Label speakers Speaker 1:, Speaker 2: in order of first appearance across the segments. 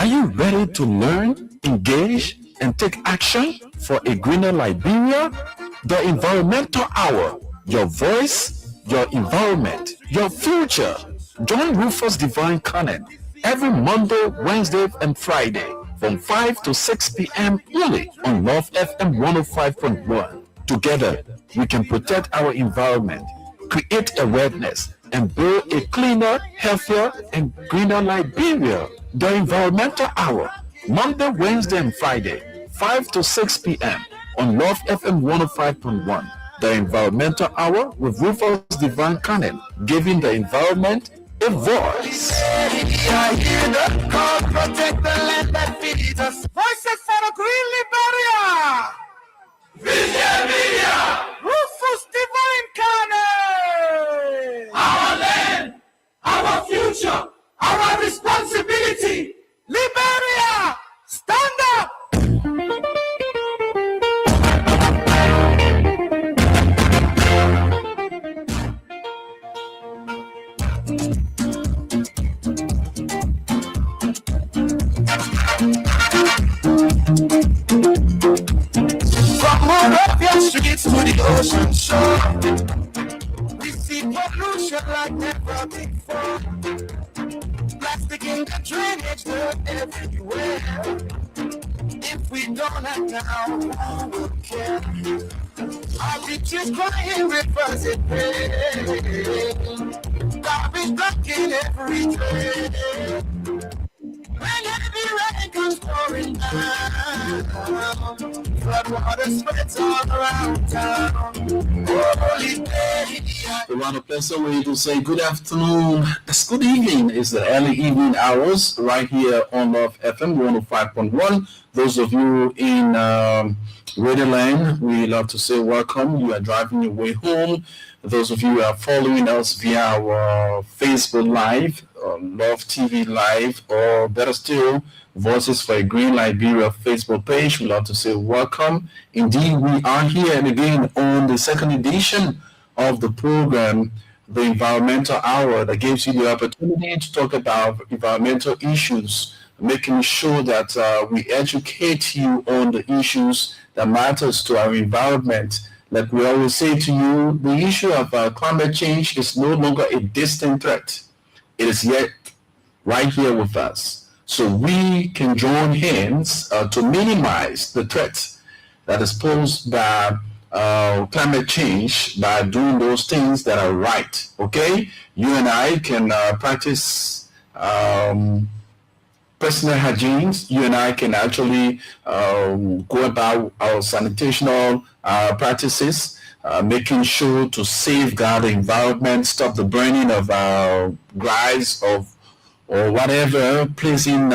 Speaker 1: Are you ready to learn, engage, and take action for a greener Liberia? The Environmental Hour, your voice, your environment, your future. Join Rufus Divine Cannon every Monday, Wednesday, and Friday from 5 to 6 p.m. only on Love FM 105.1. Together, we can protect our environment, create awareness, and build a cleaner, healthier, and greener Liberia. The Environmental Hour, Monday, Wednesday, and Friday, 5 to 6 p.m. on Love FM 105.1. The Environmental Hour with Rufus Divine Cannon, giving the environment a voice.
Speaker 2: Protect the land that feeds us. Voices for the Green Liberia. Media. Rufus Divine Cannon. Our land, our future, our responsibility. Liberia, stand up. From Moravia streets to the ocean shore, we see pollution like never before. Plastic in the drainage, dirt everywhere. If we don't act now, who will care? Our beaches crying, rivers in pain. Garbage blocking every train. When heavy rain comes pouring down, flood water spreads all around town. Holy day.
Speaker 1: We want to place a way to say good afternoon. It's good evening. It's the early evening hours right here on Love FM 105.1. Those of you in Radio Land, we love to say welcome. You are driving your way home. Those of you who are following us via our Facebook Live, Love TV Live, or better still, Voices for a Green Liberia Facebook page, we love to say welcome. Indeed, we are here and again on the second edition of the program, the Environmental Hour, that gives you the opportunity to talk about environmental issues, making sure that we educate you on the issues that matters to our environment. Like we always say to you, the issue of climate change is no longer a distant threat. It is yet right here with us. So we can join hands to minimize the threat that is posed by climate change by doing those things that are right. Okay? You and I can practice personal hygiene. You and I can actually go about our sanitational practices, making sure to safeguard the environment, stop the burning of grass or whatever, placing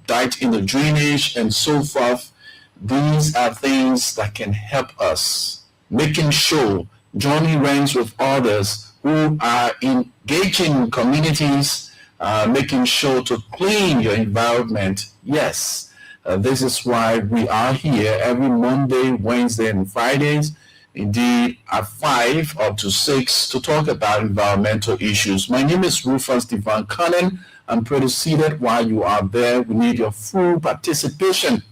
Speaker 1: dirt in the drainage and so forth. These are things that can help us, making sure joining ranks with others who are engaging communities, making sure to clean your environment. Yes, this is why we are here every Monday, Wednesday, and Fridays, indeed at 5 up to 6, to talk about environmental issues. My name is Rufus Divine Cannon. I'm pretty seated while you are there. We need your full participation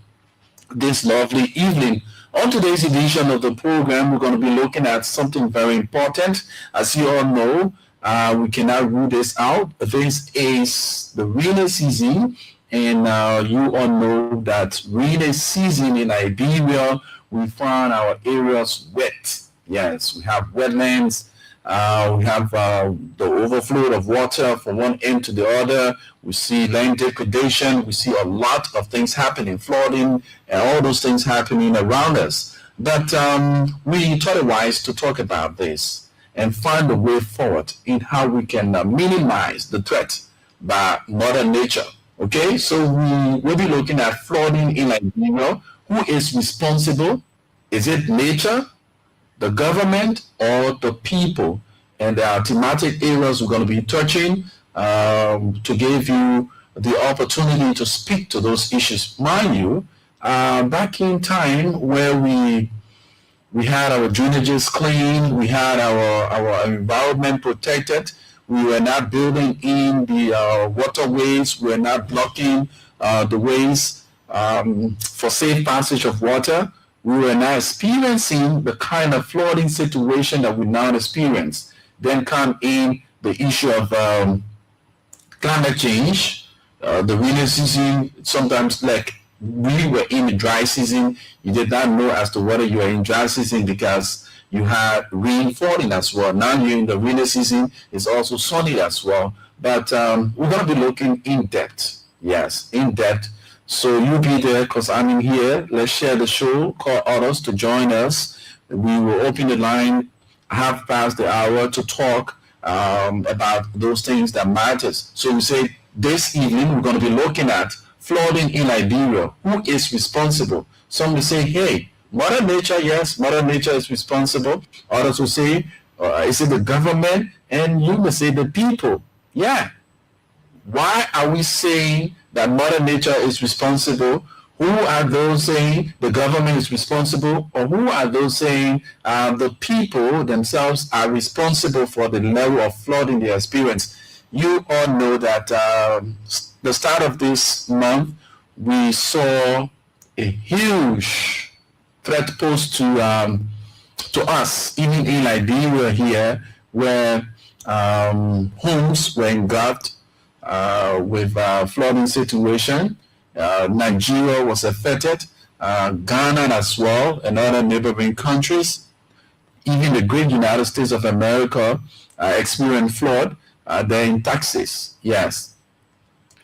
Speaker 1: this lovely evening. On today's edition of the program, we're going to be looking at something very important. As you all know, we cannot rule this out. This is the rainy season, and you all know that rainy season in Liberia, we find our areas wet. Yes, we have wetlands. We have the overflow of water from one end to the other. We see land degradation. We see a lot of things happening, flooding, and all those things happening around us. But we thought it wise to talk about this and find a way forward in how we can minimize the threat by Mother Nature. Okay, so we will be looking at flooding in Liberia. Who is responsible? Is it nature, the government, or the people? And there are thematic areas we're going to be touching to give you the opportunity to speak to those issues. Mind you, back in time where we had our drainages clean, we had our environment protected, we were not building in the waterways, we were not blocking the ways for safe passage of water, we were now experiencing the kind of flooding situation that we now experience. Then come in the issue of climate change, the rainy season. Sometimes, like we were in the dry season, you did not know as to whether you are in dry season because you had rain falling as well. Now you're in the rainy season, it's also sunny as well. But we're going to be looking in depth. Yes, in depth. So you be there because I'm in here. Let's share the show. Call others to join us. We will open the line half past the hour to talk about those things that matters. So we say this evening we're going to be looking at flooding in Liberia. Who is responsible? Some will say, hey, Mother Nature. Yes, Mother Nature is responsible. Others will say, is it the government? And you will say the people. Yeah. Why are we saying that Mother Nature is responsible? Who are those saying the government is responsible? Or who are those saying the people themselves are responsible for the level of flooding they experience? You all know that the start of this month, we saw a huge threat posed to us, even in Liberia here, where homes were engulfed with flooding situation. Nigeria was affected, Ghana as well, and other neighboring countries. Even the great United States of America experienced flood there in Texas. Yes,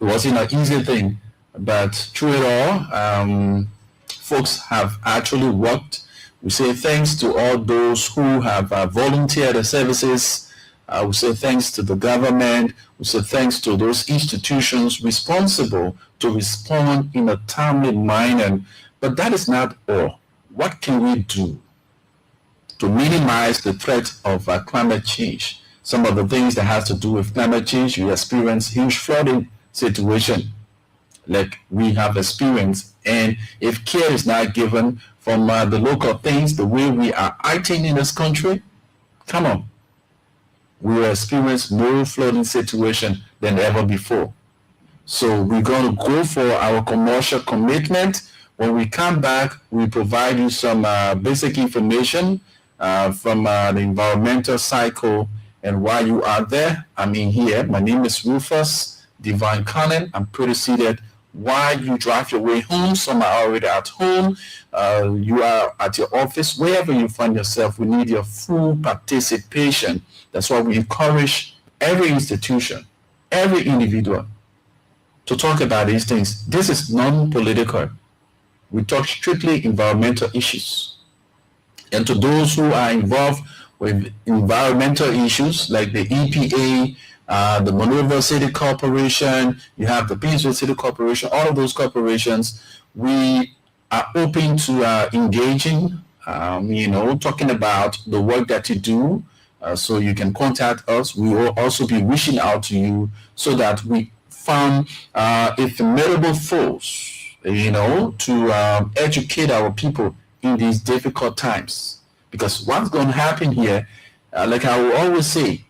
Speaker 1: it wasn't an easy thing, but through it all, folks have actually worked. We say thanks to all those who have volunteered their services. We say thanks to the government. We say thanks to those institutions responsible to respond in a timely manner. But that is not all. What can we do to minimize the threat of climate change? Some of the things that has to do with climate change, you experience huge flooding situation like we have experienced. And if care is not given from the local things, the way we are acting in this country, come on, we will experience more flooding situation than ever before. So we're going to go for our commercial commitment. When we come back, we provide you some basic information from the environmental cycle and why you are there. I'm in here. My name is Rufus Divine Cannon. I'm pretty seated. Why you drive your way home, some are already at home, you are at your office, wherever you find yourself, we need your full participation. That's why we encourage every institution, every individual to talk about these things. This is non-political. We talk strictly environmental issues. And to those who are involved with environmental issues like the EPA, the Monrovia City Corporation, you have the Painesville City Corporation, all of those corporations, we are open to engaging, talking about the work that you do. So you can contact us. We will also be reaching out to you so that we found a formidable force, to educate our people in these difficult times. Because what's going to happen here, like I will always say,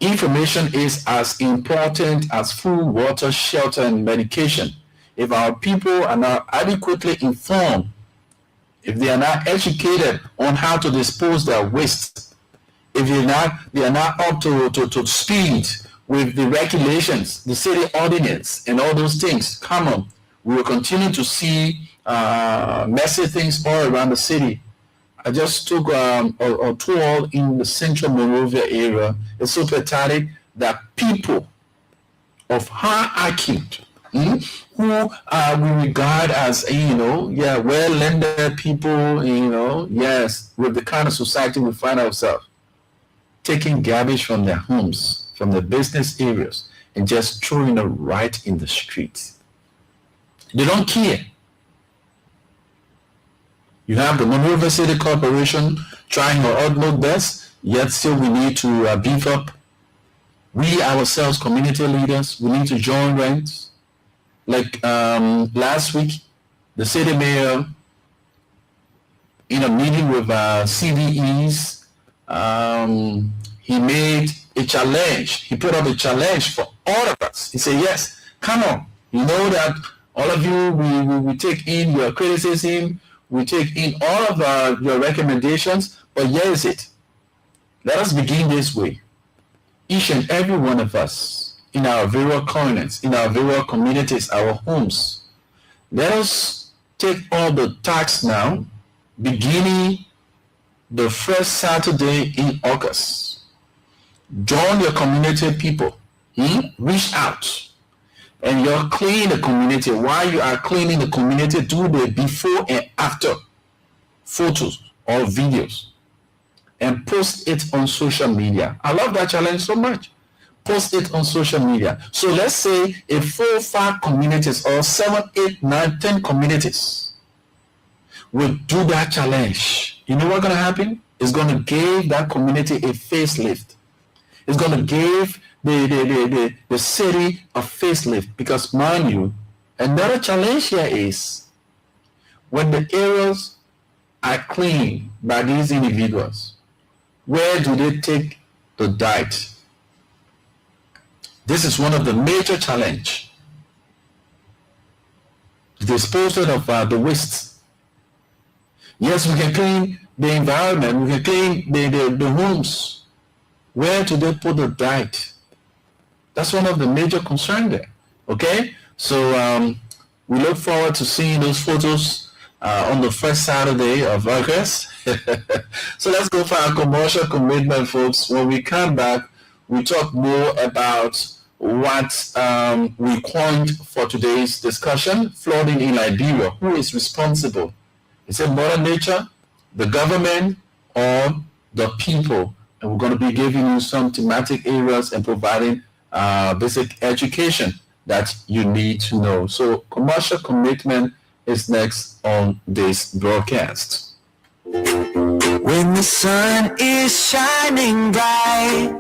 Speaker 1: information is as important as food, water, shelter, and medication. If our people are not adequately informed, if they are not educated on how to dispose their waste, if they are not up to speed with the regulations, the city ordinance, and all those things, come on, we will continue to see messy things all around the city. I just took a tour in the central Monrovia area. It's so pathetic that people of high IQ, who we regard as, well-landed people, yes, with the kind of society we find ourselves, taking garbage from their homes, from their business areas, and just throwing it right in the streets. They don't care. You have the Monrovia City Corporation trying her utmost best, yet still we need to beef up. We ourselves, community leaders, we need to join ranks. Like last week, the city mayor, in a meeting with CVEs, he made a challenge. He put up a challenge for all of us. He said, yes, come on. You know that All of you, we take in your criticism, we take in all of your recommendations, but here is it. Let us begin this way. Each and every one of us, in our various covenants, in our various communities, our homes, let us take all the tasks now, beginning the first Saturday in August. Join your community people. Reach out. And you're cleaning the community. While you are cleaning the community, do the before and after photos or videos and post it on social media. I love that challenge so much. Post it on social media. So let's say if 4 or 5 communities or 7, 8, 9, 10 communities will do that challenge. You know what's going to happen? It's going to give that community a facelift. It's going to give the city a facelift, because mind you, another challenge here is when the areas are cleaned by these individuals, where do they take the dirt? This is one of the major challenge. The disposal of the waste. Yes, we can clean the environment, we can clean the homes. Where do they put the dirt? That's one of the major concerns there. Okay, so we look forward to seeing those photos on the first Saturday of August. So let's go for our commercial commitment, folks. When we come back, we talk more about what we coined for today's discussion: flooding in Liberia. Who is responsible? Is it Mother Nature, the government, or the people? And we're going to be giving you some thematic areas and providing basic education that you need to know. So commercial commitment is next on this broadcast.
Speaker 2: When the sun is shining bright.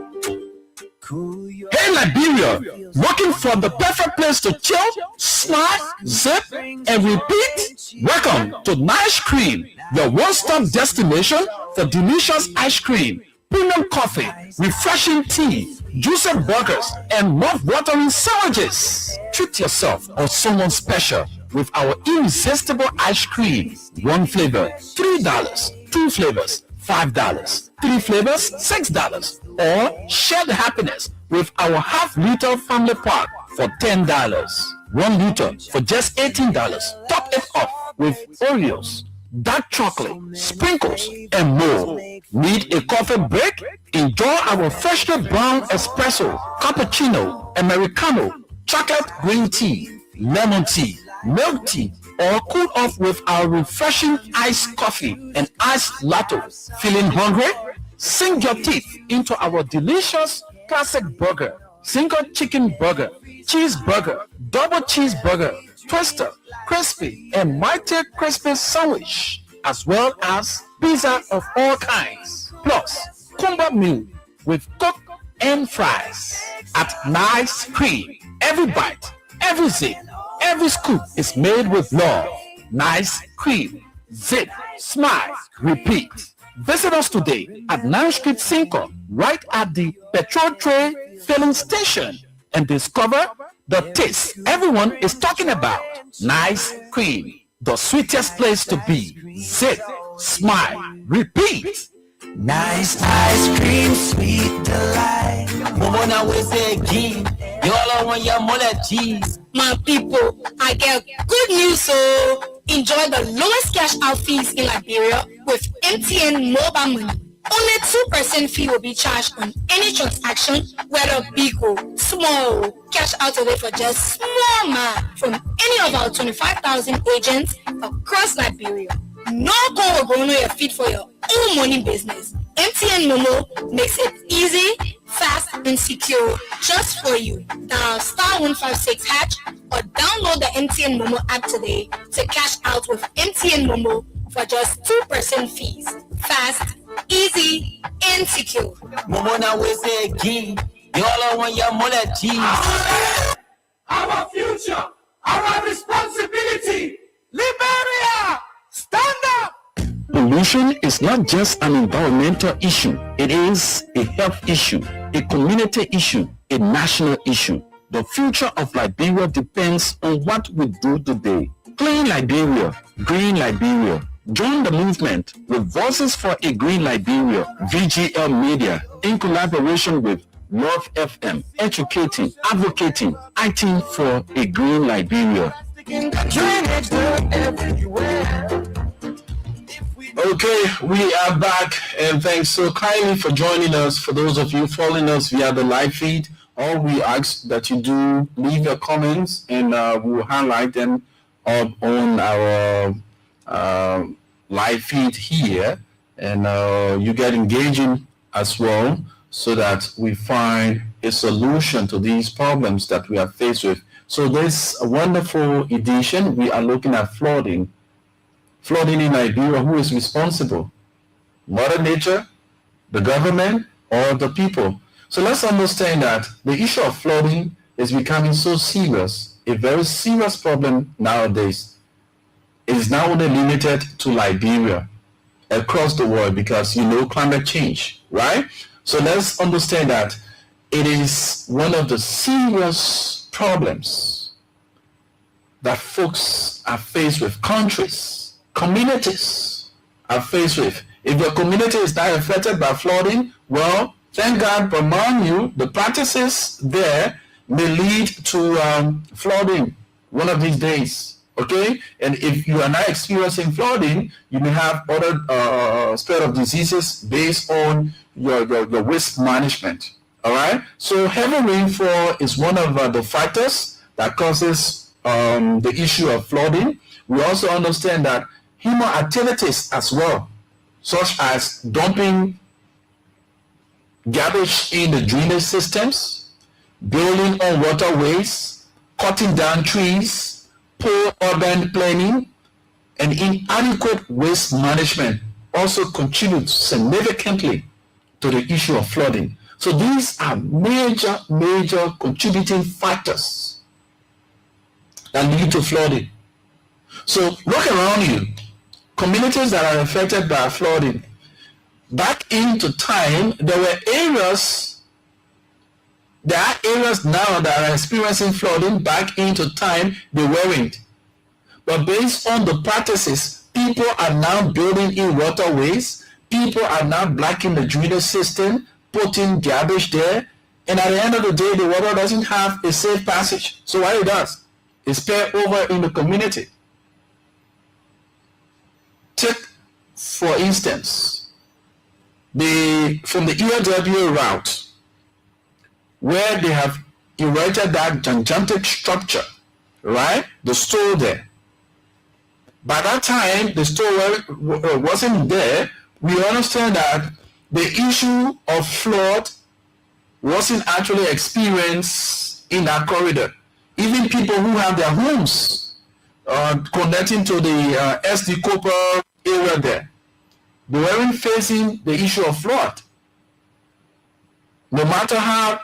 Speaker 1: Hey Liberia, looking for the perfect place to chill, snack, zip, and repeat? Welcome to Nice Cream, your one-stop destination for delicious ice cream, premium coffee, refreshing tea, juicy burgers, and mouth-watering sandwiches. Treat yourself or someone special with our irresistible ice cream. 1 flavor, $3. 2 flavors, $5. 3 flavors, $6. Or share the happiness with our half-liter family pack for $10. 1 liter for just $18. Top it off with Oreos, dark chocolate, sprinkles, and more. Need a coffee break? Enjoy our freshly brown espresso, cappuccino, Americano, chocolate green tea, lemon tea, milk tea, or cool off with our refreshing iced coffee and iced latte. Feeling hungry? Sink your teeth into our delicious classic burger, single chicken burger, cheeseburger, double cheeseburger, twister, crispy, and mighty crispy sandwich, as well as pizza of all kinds, plus combo meal with coke and fries. At Nice Cream, every bite, every zip, every scoop is made with love. Nice Cream, zip, smile, repeat. Visit us today at 9th Street Cinco, right at the Petrol Tray filling station, and discover the taste everyone is talking about. Nice Cream, the sweetest place to be. Zip, smile, repeat.
Speaker 2: Nice ice cream, sweet delight. Momona we say again, y'all want your mother cheese.
Speaker 3: My people, I get good news, so enjoy the lowest cash out fees in Liberia with MTN mobile money. Only 2% fee will be charged on any transaction, whether big or small. Cash out away for just small man from any of our 25,000 agents across Liberia. No call will go on your feet for your own money business. MTN Momo makes it easy, fast, and secure just for you. Dial *156# or download the MTN Momo app today to cash out with MTN Momo for just 2% fees. Fast, easy, and secure.
Speaker 2: Momo now we say again, y'all want your mother cheese.
Speaker 4: Our future, our responsibility. Liberia, stand up.
Speaker 1: Pollution is not just an environmental issue. It is a health issue, a community issue, a national issue. The future of Liberia depends on what we do today. Clean Liberia, Green Liberia. Join the movement with Voices for a Green Liberia, VGL Media, in collaboration with Love FM, educating, advocating, acting for a green Liberia. Okay, we are back, and thanks so kindly for joining us. For those of you following us via the live feed, all we ask that you do leave your comments, and we'll highlight them on our live feed here, and you get engaging as well, so that we find a solution to these problems that we are faced with. So this wonderful edition, we are looking at flooding. Flooding in Liberia, who is responsible? Mother Nature, the government, or the people? So let's understand that the issue of flooding is becoming so serious, a very serious problem nowadays. It is not only limited to Liberia, across the world, because climate change, right? So let's understand that it is one of the serious problems that folks are faced with, countries, communities are faced with. If your community is not affected by flooding, well, thank God, but among you, the practices there may lead to flooding one of these days, okay? And if you are not experiencing flooding, you may have other spread of diseases based on your waste management, all right? So heavy rainfall is one of the factors that causes the issue of flooding. We also understand that human activities as well, such as dumping garbage in the drainage systems, building on waterways, cutting down trees, poor urban planning, and inadequate waste management also contributes significantly to the issue of flooding. So these are major contributing factors that lead to flooding. So look around you. Communities that are affected by flooding. Back into time, there are areas now that are experiencing flooding. Back into time, they weren't. But based on the practices, people are now building in waterways. People are now blocking the drainage system, putting garbage there. And at the end of the day, the water doesn't have a safe passage. So what it does, it spills over in the community. Take, for instance, from the ERW route, where they have erected that gigantic structure, right? The store there. By that time, the store wasn't there. We understand that the issue of flood wasn't actually experienced in that corridor. Even people who have their homes connecting to the SD Cooper area there, they weren't facing the issue of flood. No matter how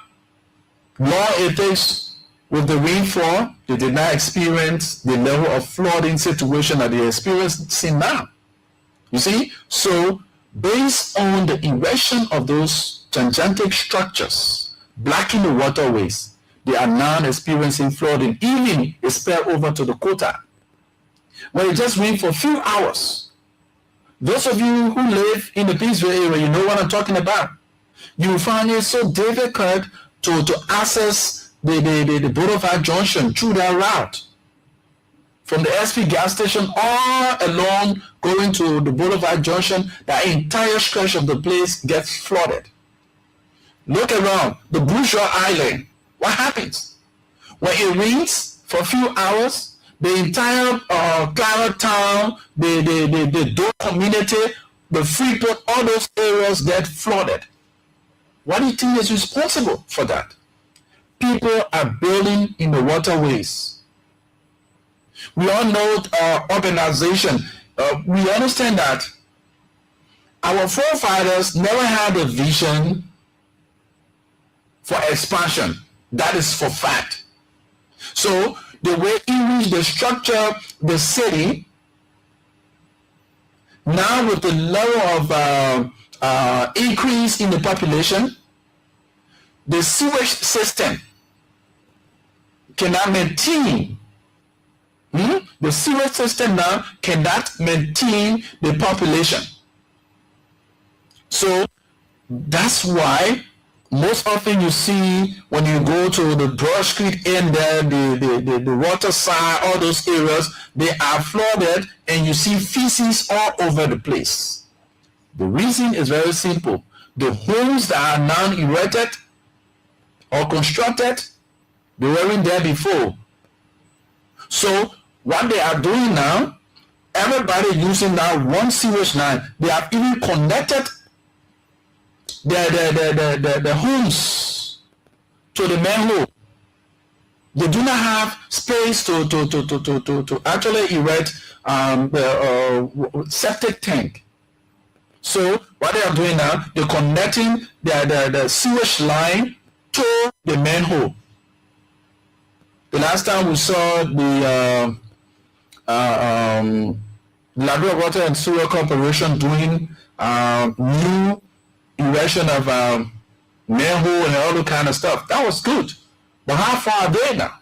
Speaker 1: long it takes with the rainfall, they did not experience the level of flooding situation that they're experiencing now. You see? So based on the erection of those gigantic structures blocking the waterways, they are now experiencing flooding. Even it spilled over to the quota. When it just rained for a few hours. Those of you who live in the Pittsburgh area, you know what I'm talking about. You find it so difficult to access the Boulevard Junction through that route. From the SP gas station all along going to the Boulevard Junction, that entire stretch of the place gets flooded. Look around, the Bourgeois Island. What happens? When it rains for a few hours, the entire Clara Town, the Dole community, the Freeport, all those areas get flooded. What do you think is responsible for that? People are building in the waterways. We all know urbanization. We understand that our forefathers never had a vision for expansion. That is for fact. So the way in which they structure the city, now with the level of increase in the population, the sewage system cannot maintain. The sewage system now cannot maintain the population. So that's why most often you see when you go to the Broad Street end there, the water side, all those areas, they are flooded and you see feces all over the place. The reason is very simple. The homes that are now erected or constructed, they weren't there before. So what they are doing now, everybody using now one sewage line. They have even connected the homes to the manhole. They do not have space to actually erect the septic tank. So what they are doing now, they're connecting the sewage line to the manhole. The last time we saw the Labrador Water and Sewer Corporation doing new erection of manhole and all that kind of stuff, that was good. But how far are they now?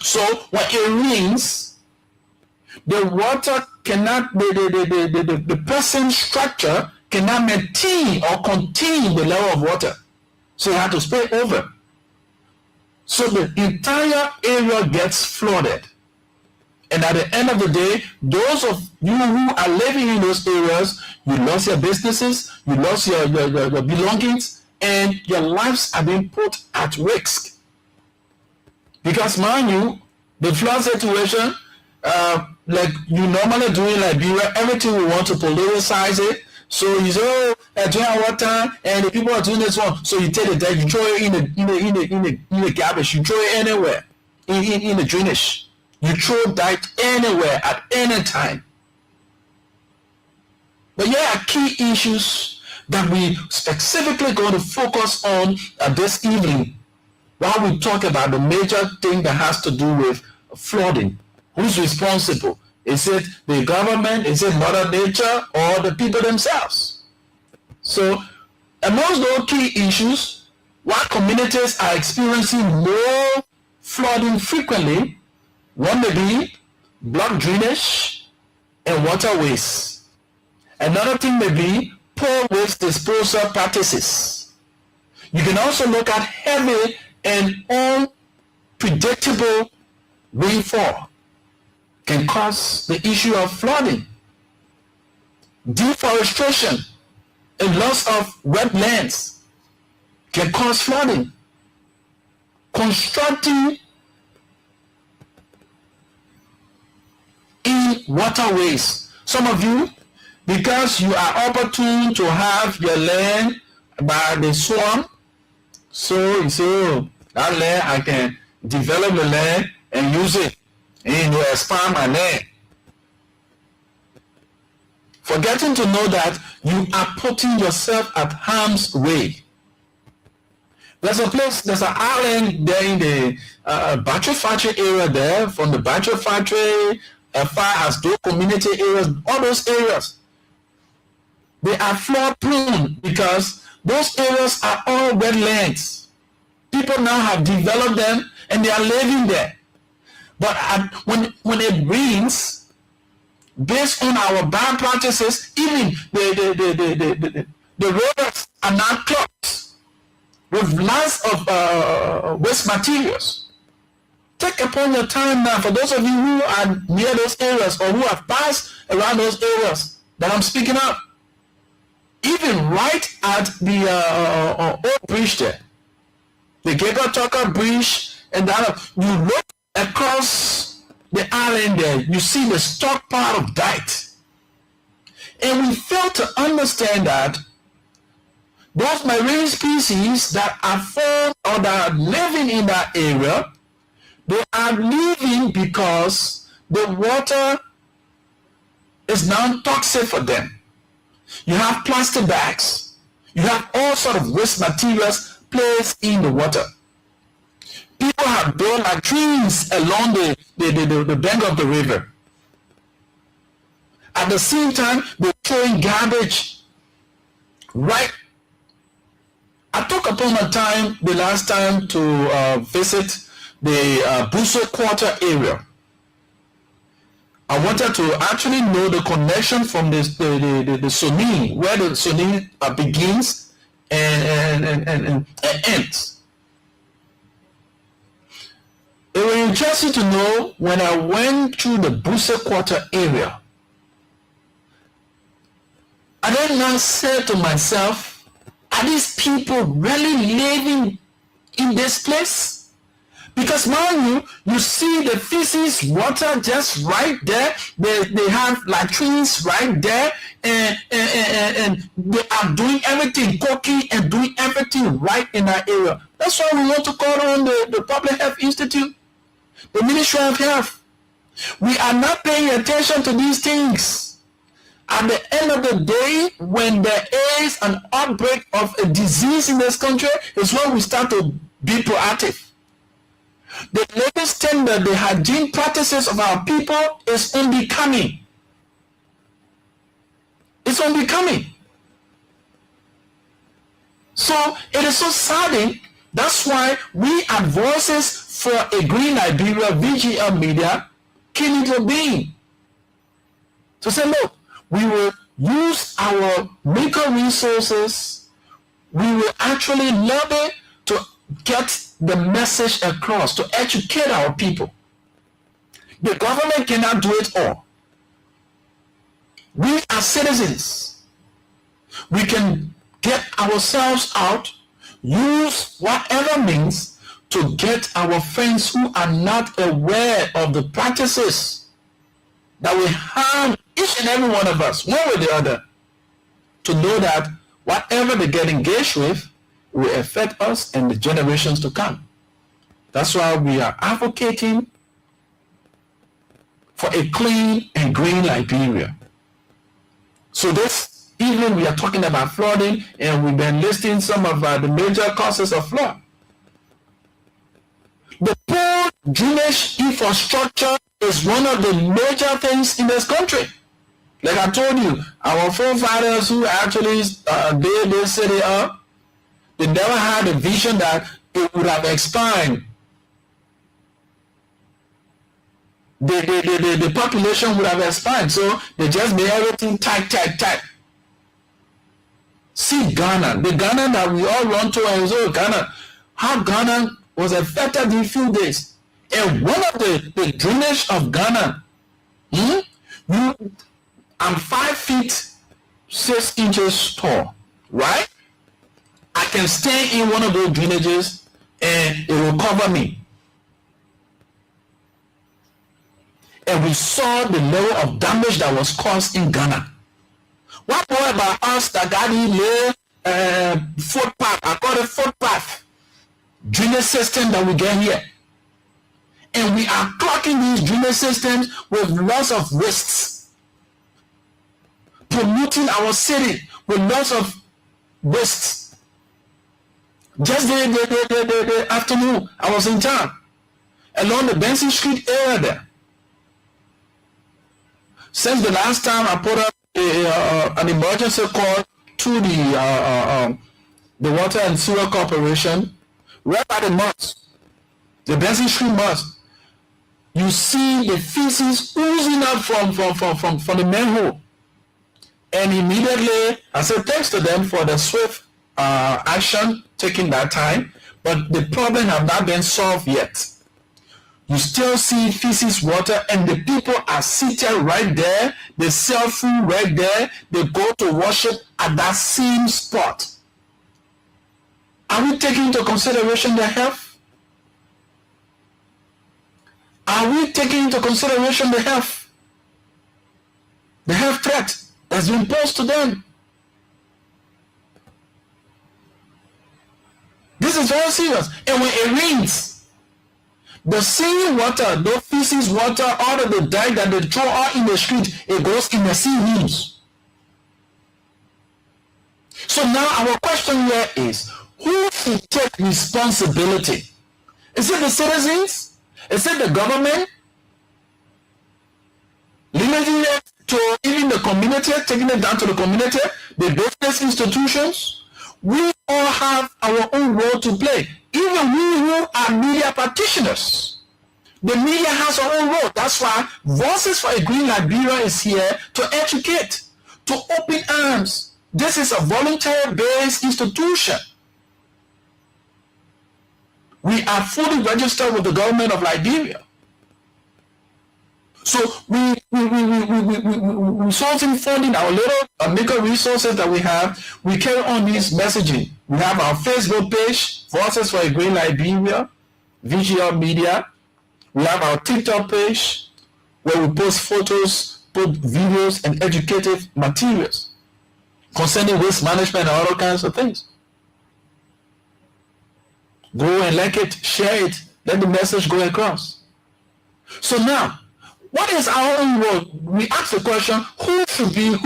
Speaker 1: So when it rains, the water cannot, the present structure cannot maintain or contain the level of water. So you have to spray over. So the entire area gets flooded. And at the end of the day, those of you who are living in those areas, you lost your businesses, you lost your belongings, and your lives are being put at risk. Because mind you, the flood situation, like you normally do in Liberia, everything we want to politicize it. So you say, oh, water, and the people are doing this one. So you take it there, you throw it in the garbage, you throw it anywhere, in the drainage. You throw that anywhere at any time. But here are key issues that we specifically going to focus on this evening while we talk about the major thing that has to do with flooding. Who's responsible? Is it the government? Is it Mother Nature or the people themselves? So amongst those key issues, while communities are experiencing more flooding frequently, one may be block drainage and waterways. Another thing may be poor waste disposal practices. You can also look at heavy and unpredictable rainfall can cause the issue of flooding. Deforestation and loss of wetlands can cause flooding. Constructing in waterways. Some of you, because you are opportune to have your land by the swamp, so you say, oh, that land, I can develop the land and use it and expand my land. Forgetting to know that you are putting yourself at harm's way. There's a place, there's an island there in the Battery Factory area there, from the Battery Factory as far as those community areas, all those areas, they are flood prone because those areas are all wetlands. People now have developed them and they are living there. But when it rains, based on our bad practices, even the rivers are now clogged with lots of waste materials. Take upon your time now, for those of you who are near those areas or who have passed around those areas that I'm speaking of, even right at the old bridge there, the Gabriel Tucker Bridge, and that, you look across the island there, you see the stockpile of dirt. And we fail to understand that those marine species that are found or that are living in that area, they are living because the water is now toxic for them. You have plastic bags. You have all sort of waste materials placed in the water. People have built like trees along the bank of the river. At the same time, they're throwing garbage right. I took upon my time the last time to visit the Buso Quarter area. I wanted to actually know the connection from the Soni, where the Soni begins and ends. It was interesting to know when I went through the Buso Quarter area. I then now said to myself, are these people really living in this place? Because mind you see the feces water just right there. They have latrines right there, and they are doing everything, cooking and doing everything right in that area. That's why we want to call on the Public Health Institute, the Ministry of Health. We are not paying attention to these things. At the end of the day, when there is an outbreak of a disease in this country, is when we start to be proactive. The latest standard, the hygiene practices of our people is unbecoming. It's unbecoming. So it is so saddening. That's why we at Voices for a Green Liberia, VGL Media, came into being. To say, look, we will use our local resources. We will actually lobby to get the message across, to educate our people. The government cannot do it all. We as citizens, we can get ourselves out, use whatever means to get our friends who are not aware of the practices that will harm each and every one of us, one way or the other, to know that whatever they get engaged with will affect us and the generations to come. That's why we are advocating for a clean and green Liberia. So this evening we are talking about flooding, and we've been listing some of the major causes of flood. The poor drainage infrastructure is one of the major things in this country. Like I told you, our forefathers who actually built this city up, they never had a vision that it would have expanded. The population would have expanded, so they just made everything tight. See Ghana, the Ghana that we all run to, and so Ghana, how Ghana was affected in a few days. And one of the drainage of Ghana, I'm 5 feet 6 inches tall, right? I can stay in one of those drainages and it will cover me. And we saw the level of damage that was caused in Ghana. What more about us that got in the footpath? I call it footpath drainage system that we get here. And we are clocking these drainage systems with lots of wastes, polluting our city with lots of wastes. Just the afternoon, I was in town, along the Benson Street area there. Since the last time I put up an emergency call to the Water and Sewer Corporation, right by the mosque, the Benson Street mosque, you see the feces oozing up from the manhole. And immediately, I said thanks to them for the swift action taking that time, but the problem have not been solved yet. You still see feces water, and the people are seated right there. They sell food right there. They go to worship at that same spot. Are we taking into consideration their health? Are we taking into consideration the health threat that's been posed to them? This is very serious. And when it rains, the same water, the feces water, all of the dye that they throw out in the street, it goes in the sea rooms. So now our question here is, who should take responsibility? Is it the citizens? Is it the government? Limiting it to even the community, taking it down to the community, the business institutions? We all have our own role to play. If even we who are media practitioners. The media has a own role. That's why Voices for a Green Liberia is here to educate, to open arms. This is a voluntary-based institution. We are fully registered with the government of Liberia. So we sourcing funding our little micro resources that we have. We carry on this messaging. We have our Facebook page, Voices for a Green Liberia, VGL Media. We have our TikTok page where we post photos, put videos, and educative materials concerning waste management and other kinds of things. Go and like it, share it, let the message go across. So now, what is our own role? We ask the question, who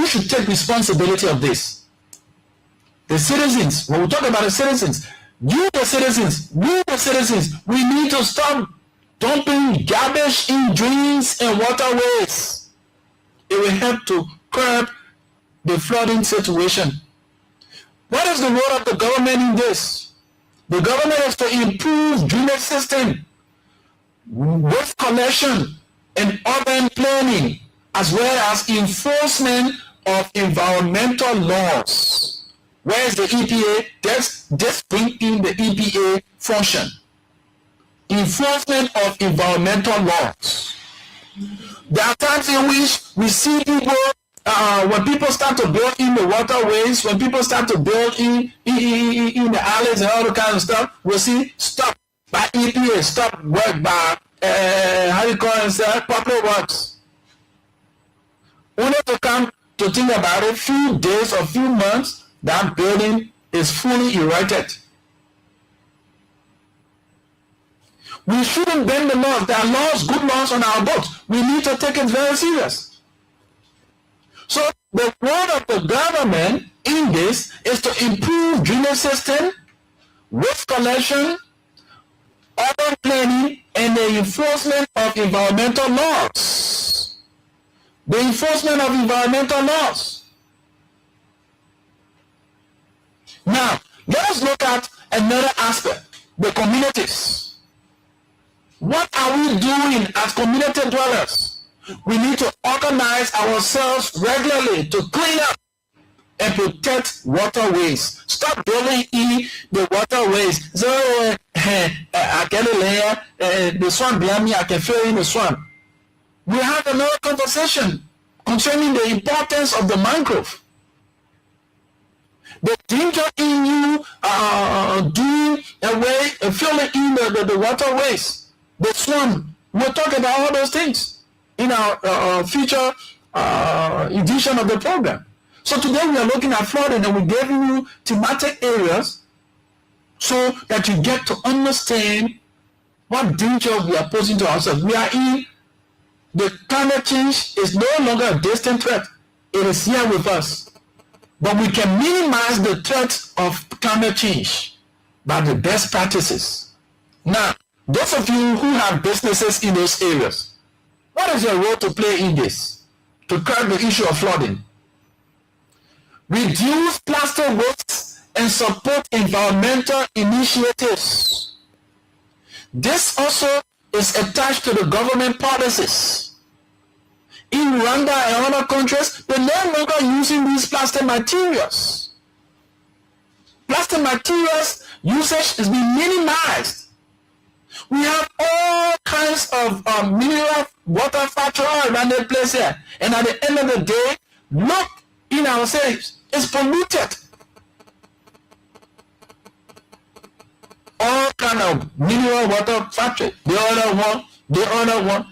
Speaker 1: should take responsibility of this? The citizens. When we talk about the citizens, we the citizens, we need to stop dumping garbage in drains and waterways. It will help to curb the flooding situation. What is the role of the government in this? The government is to improve drainage system, waste collection, and urban planning, as well as enforcement of environmental laws. Where is the EPA? Let's bring in the EPA function. Enforcement of environmental laws. There are times in which we see people, when people start to build in the waterways, when people start to build in the alleys and all the kind of stuff, we'll see stop by EPA, stop work by public works. Only to come to think about it, few days or few months, that building is fully erected. We shouldn't bend the laws. There are laws, good laws on our books. We need to take it very serious. So the role of the government in this is to improve drainage system, waste collection, urban planning, and the enforcement of environmental laws. The enforcement of environmental laws. Now, let us look at another aspect, the communities. What are we doing as community dwellers? We need to organize ourselves regularly to clean up and protect waterways. Stop building in the waterways. So, I get a layer, the swamp behind me, I can fill in the swamp. We have another conversation concerning the importance of the mangrove. The danger in you doing away, filling in the waterways. The swamp. We'll talk about all those things in our future edition of the program. So today we are looking at flooding, and we're giving you thematic areas so that you get to understand what danger we are posing to ourselves. We are in the climate change is no longer a distant threat. It is here with us. But we can minimize the threat of climate change by the best practices. Now, those of you who have businesses in those areas, what is your role to play in this to curb the issue of flooding? Reduce plastic waste and support environmental initiatives. This also is attached to the government policies. In Rwanda and other countries, they're no longer using these plastic materials. Plastic materials usage is being minimized. We have all kinds of mineral water factory around the place here. And at the end of the day, look in ourselves, it's polluted. All kind of mineral water factory, the other one.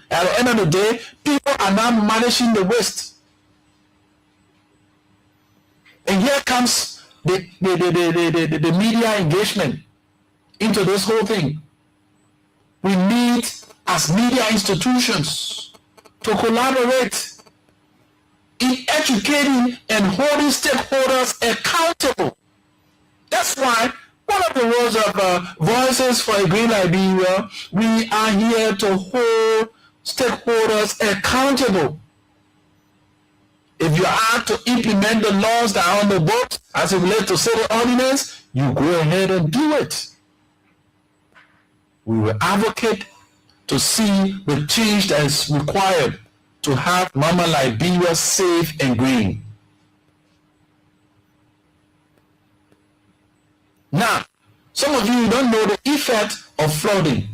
Speaker 1: At the end of the day, people are now managing the waste. And here comes the media engagement into this whole thing. We need, as media institutions, to collaborate in educating and holding stakeholders accountable. That's why one of the roles of Voices for a Green Liberia, we are here to hold stakeholders accountable. If you are to implement the laws that are on the books as it relates to city ordinance, you go ahead and do it. We will advocate to see the change that is required to have Mama Liberia safe and green. Now, some of you don't know the effect of flooding.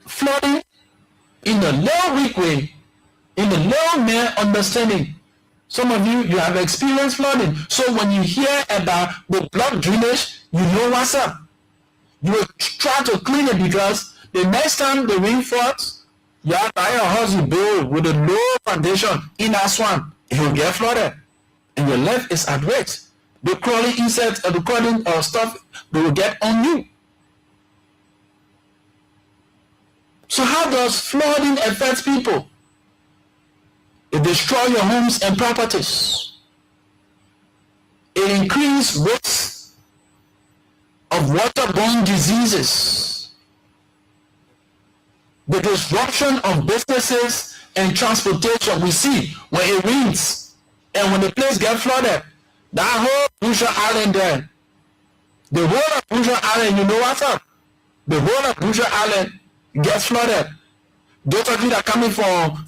Speaker 1: Flooding in a low weak way, in a low mere understanding. Some of you have experienced flooding. So when you hear about the blood drainage, you know what's up. You will try to clean it, because the next time the rain falls, you have a house you build with a low foundation in a swamp, it will get flooded. And your life is at risk. The crawling insects or the crawling stuff, they will get on you. So how does flooding affect people? It destroys your homes and properties. It increases risks of waterborne diseases. The disruption of businesses and transportation. We see when it rains and when the place gets flooded, that whole Buja Island there, the whole of Buja Island, you know what's up? The whole of Buja Island gets flooded. Those of you that are coming from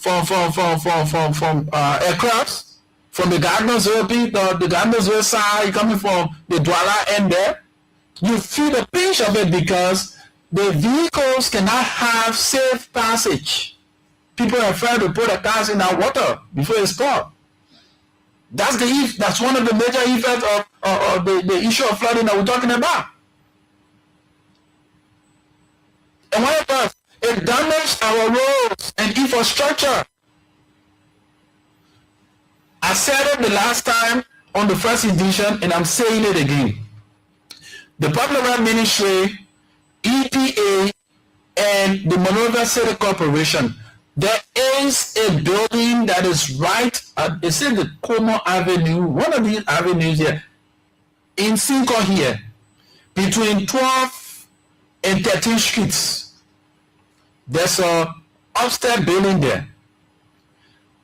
Speaker 1: aircrafts, from the Gardnersville people, the Gardnersville side, coming from the Douala end there, you feel the pinch of it, because the vehicles cannot have safe passage. People are afraid to put their cars in that water before it's poured. That's one of the major effects of the issue of flooding that we're talking about. And what it does, it damages our roads and infrastructure. I said it the last time on the first edition, and I'm saying it again. The Public Works Ministry, EPA, and the Monrovia City Corporation, there is a building that is right at, it's in the Como Avenue, one of these avenues here, in Cinco here, between 12 and 13 streets. There's a upstairs building there.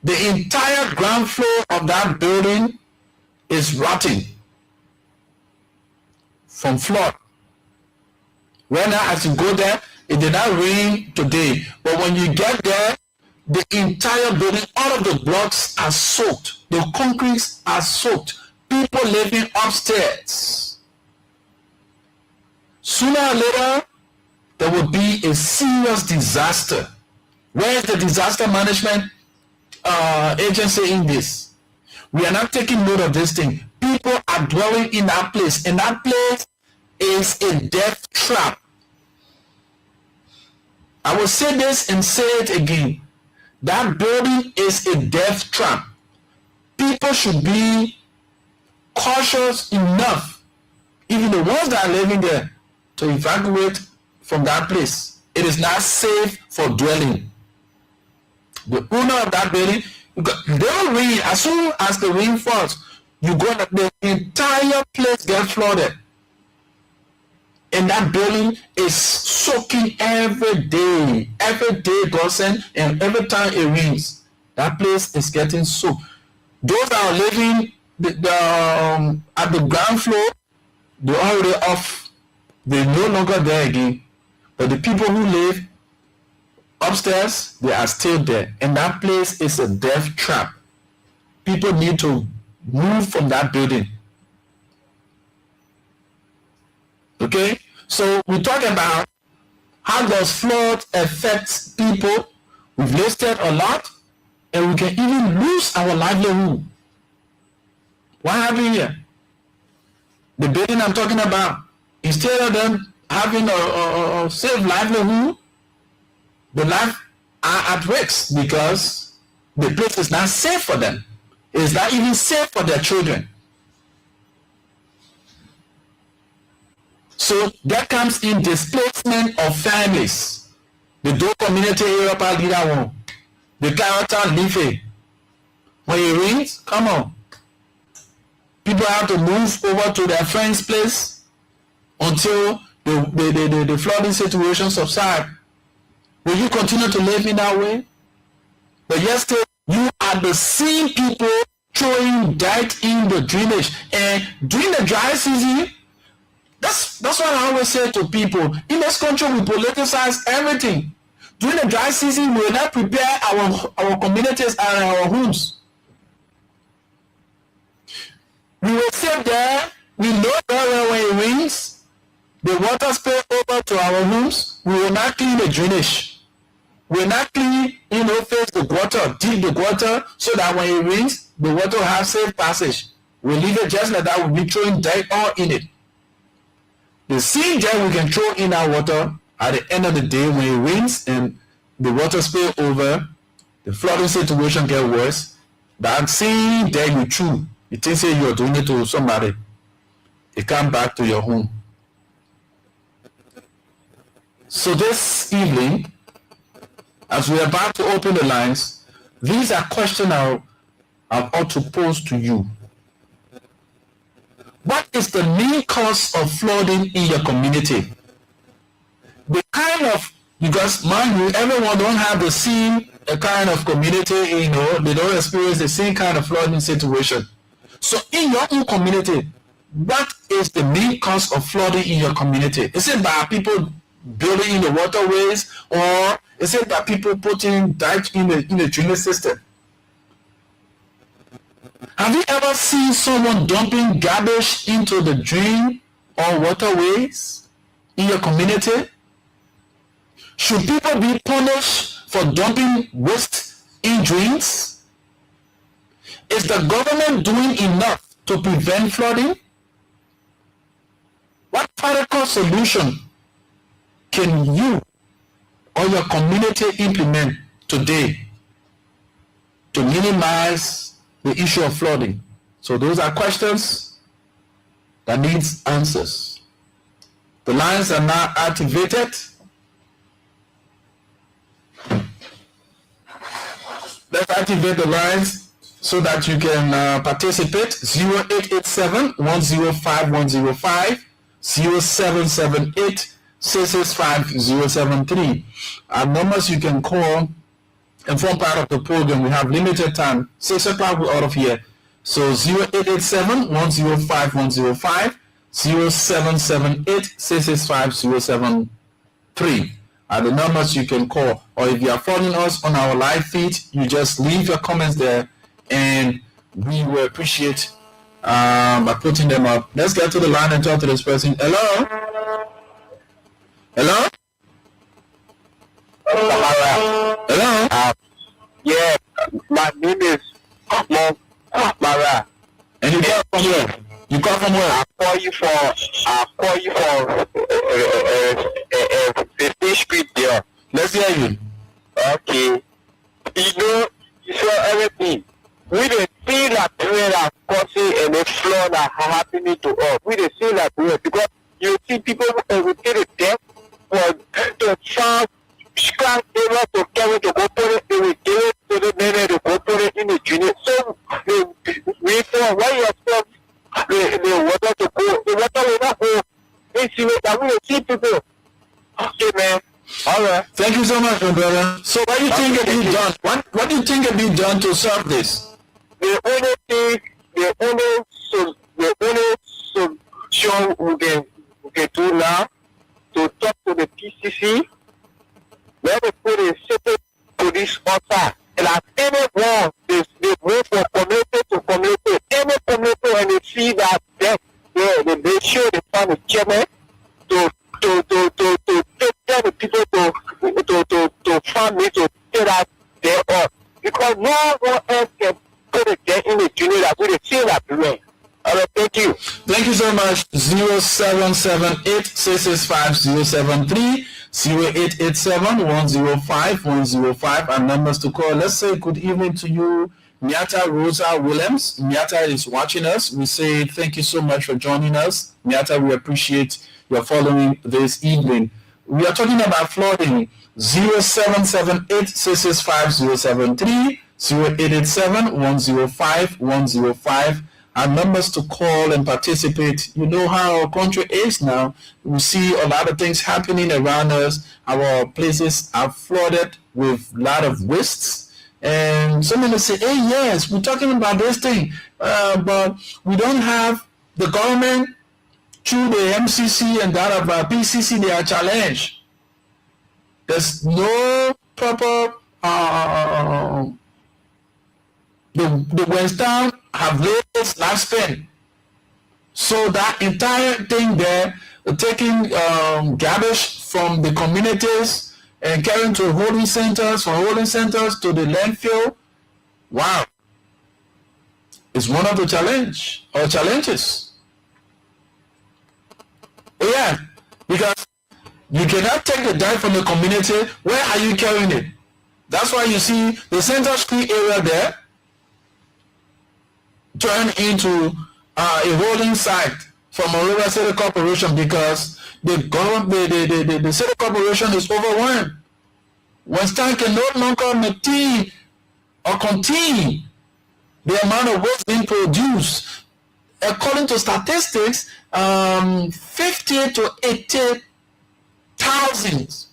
Speaker 1: The entire ground floor of that building is rotting from flood. Right now, as you go there, it did not rain today, but when you get there, the entire building, all of the blocks are soaked. The concretes are soaked. People living upstairs. Sooner or later, there will be a serious disaster. Where is the disaster management agency in this? We are not taking note of this thing. People are dwelling in that place, and that place is a death trap. I will say this and say it again. That building is a death trap. People should be cautious enough, even the ones that are living there, to evacuate from that place. It is not safe for dwelling. The owner of that building, they will rain. As soon as the rain falls, the entire place gets flooded. And that building is soaking every day, Gosen, and every time it rains, that place is getting soaked. Those that are living at the ground floor, they're already off. They're no longer there again. But the people who live upstairs, they are still there. And that place is a death trap. People need to move from that building. Okay? So we talk about how does flood affect people. We've listed a lot, and we can even lose our livelihood. What happened here? The building I'm talking about, instead of them having a safe livelihood, the life are at risk because the place is not safe for them. It's not even safe for their children. So that comes in displacement of families. The Do community area leader one, the character Life. When it rains, come on. People have to move over to their friend's place until the flooding situation subsides. Will you continue to live in that way? But yesterday, you are the same people throwing dirt in the drainage. And during the dry season, that's what I always say to people. In this country, we politicize everything. During the dry season, we will not prepare our communities and our homes. We will sit there. We know that when it rains, the water spill over to our homes. We will not clean the drainage. We will not clean, face the gutter, dig the gutter, so that when it rains, the water will have safe passage. We leave it just like that. We'll be throwing dirt all in it. The same dirt we can throw in our water at the end of the day when it rains and the water spill over, the flooding situation get worse. That same dirt you threw, you think say you're doing it to somebody, it come back to your home. So this evening, as we are about to open the lines, these are questions I ought to pose to you. What is the main cause of flooding in your community? Because mind you, everyone don't have the same kind of community, they don't experience the same kind of flooding situation. So in your own community, what is the main cause of flooding in your community? Is it by people building in the waterways, or is it by people putting dirt in the drainage system? Have you ever seen someone dumping garbage into the drain or waterways in your community? Should people be punished for dumping waste in drains? Is the government doing enough to prevent flooding? What practical solution can you or your community implement today to minimize the issue of flooding? So those are questions that needs answers. The lines are now activated. Let's activate the lines so that you can participate. 0887-105-105, 0778-665-073. Our numbers you can call and form part of the program. We have limited time. 6 o'clock we're out of here. So 0887-105-105, 0778-665-073 are the numbers you can call. Or if you are following us on our live feed, you just leave your comments there and we will appreciate by putting them up. Let's get to the line and talk to this person. Hello? Hello? Hello?
Speaker 5: Yeah, my name is Mara.
Speaker 1: And you call from where? You call from where?
Speaker 5: I call you for 15th Street there.
Speaker 1: Let's hear you.
Speaker 5: Okay. You saw everything. We didn't see that rain are causing any flood that are happening to us. We didn't see that rain because you see people will take a death for the farm. Scratch able to carry to go put it in the jail to the men to go put it in the junior. So we for why you have the water to go, the water will not go. We see that we will see people. Okay, man. All right.
Speaker 1: Thank you so much, my brother. So what do you think can be done? What do you think can be done to solve this?
Speaker 5: The only solution we can do now to talk to the PCC. Let me put a separate police officer. And at anyone, they move from community to community. Any community, when they see that, they make sure they find a chairman to take care of people to find me to get out there off. Because no one else can put it there in the junior that we see that way. All right, thank you.
Speaker 1: Thank you so much. 0778-665-073, 0887-105-105 are numbers to call. Let's say good evening to you, Miata Rosa Williams. Miata is watching us. We say thank you so much for joining us. Miata, we appreciate your following this evening. We are talking about flooding. 0778-665-073, 0887-105-105 are numbers to call and participate. You know how our country is now. We see a lot of things happening around us. Our places are flooded with a lot of wastes. And somebody say, hey, yes, we're talking about this thing, but we don't have the government through the MCC and that of PCC, they are challenged. There's no proper, the Western have low lifespan. So that entire thing there, taking garbage from the communities and carrying to holding centers, from holding centers to the landfill, wow, it's one of the challenges. Yeah, because you cannot take the dirt from the community. Where are you carrying it? That's why you see the Central Street area there turn into a holding site for Monrovia City Corporation, because the government, the city corporation is overwhelmed. Western can no longer maintain or contain the amount of waste being produced. According to statistics, 50 to 80,000.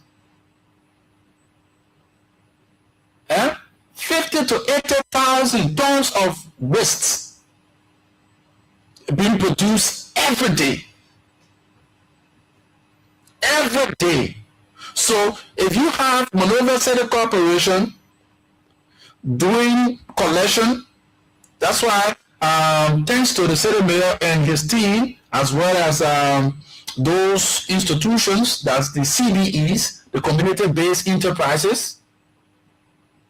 Speaker 1: 50 to 80,000 tons of waste being produced every day. Every day. So if you have Monrovia City Corporation doing collection, that's why thanks to the city mayor and his team, as well as those institutions, that's the CBEs, the community-based enterprises,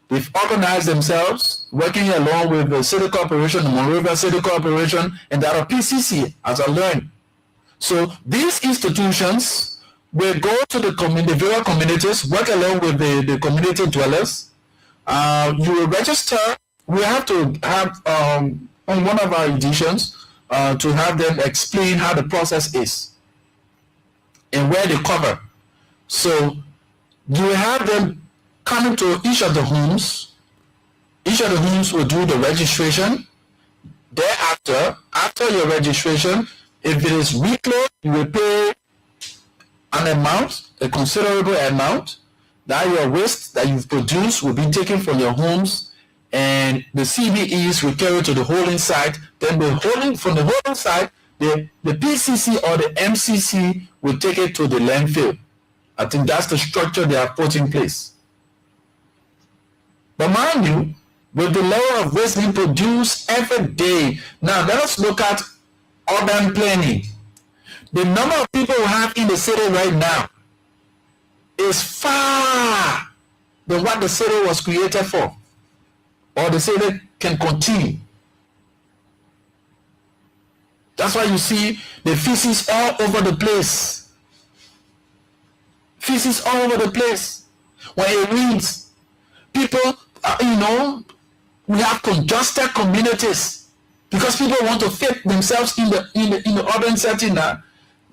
Speaker 1: they've organized themselves, working along with the city corporation, the Monrovia City Corporation, and that of PCC, as I learned. So these institutions will go to the various communities, work along with the community dwellers. You will register. We have to have on one of our editions to have them explain how the process is and where they cover. So you will have them coming to each of the homes. Each of the homes will do the registration. Thereafter, after your registration, if it is weekly, you will pay an amount, a considerable amount, that your waste that you've produced will be taken from your homes, and the CBEs will carry to the holding site. Then from the holding site, the PCC or the MCC will take it to the landfill. I think that's the structure they have put in place. But mind you, with the level of waste being produced every day, now let us look at urban planning. The number of people we have in the city right now is far than what the city was created for, or the city can continue. That's why you see the feces all over the place. Feces all over the place. When it rains, people, we have congested communities because people want to fit themselves in the urban setting now.